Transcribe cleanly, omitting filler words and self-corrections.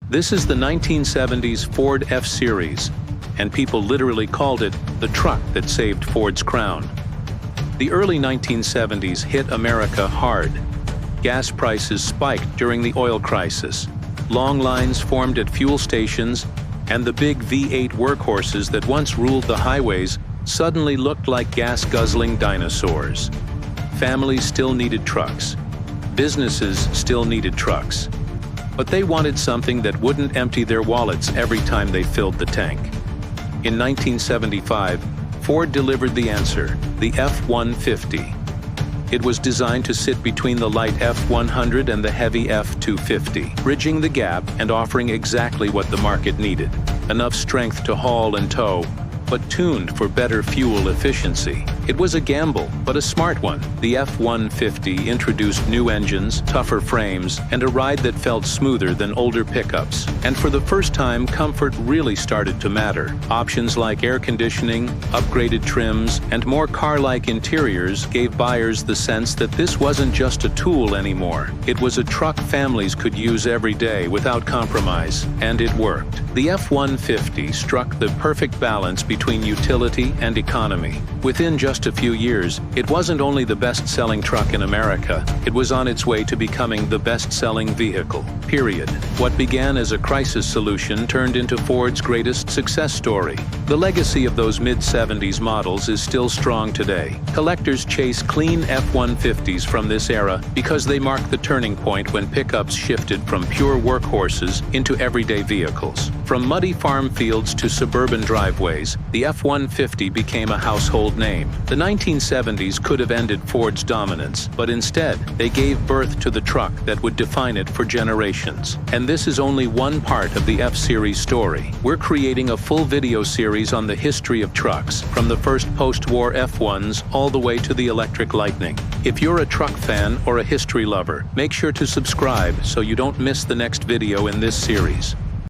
This is the 1970s Ford F-Series, and people literally called it the truck that saved Ford's crown. The early 1970s hit America hard. Gas prices spiked during the oil crisis. Long lines formed at fuel stations, and the big V8 workhorses that once ruled the highways suddenly looked like gas-guzzling dinosaurs. Families still needed trucks. Businesses still needed trucks. But they wanted something that wouldn't empty their wallets every time they filled the tank. In 1975, Ford delivered the answer, the F-150. It was designed to sit between the light F100 and the heavy F250, bridging the gap and offering exactly what the market needed: enough strength to haul and tow, but tuned for better fuel efficiency. It was a gamble, but a smart one. The F-150 introduced new engines, tougher frames, and a ride that felt smoother than older pickups. And for the first time, comfort really started to matter. Options like air conditioning, upgraded trims, and more car-like interiors gave buyers the sense that this wasn't just a tool anymore. It was a truck families could use every day without compromise, and it worked. The F-150 struck the perfect balance between utility and economy. Within just a few years, it wasn't only the best-selling truck in America, it was on its way to becoming the best-selling vehicle, period. What began as a crisis solution turned into Ford's greatest success story. The legacy of those mid-70s models is still strong today. Collectors chase clean F-150s from this era because they mark the turning point when pickups shifted from pure workhorses into everyday vehicles. From muddy farm fields to suburban driveways, the F-150 became a household name. The 1970s could have ended Ford's dominance, but instead, they gave birth to the truck that would define it for generations. And this is only one part of the F-Series story. We're creating a full video series on the history of trucks, from the first post-war F1s all the way to the electric Lightning. If you're a truck fan or a history lover, make sure to subscribe so you don't miss the next video in this series.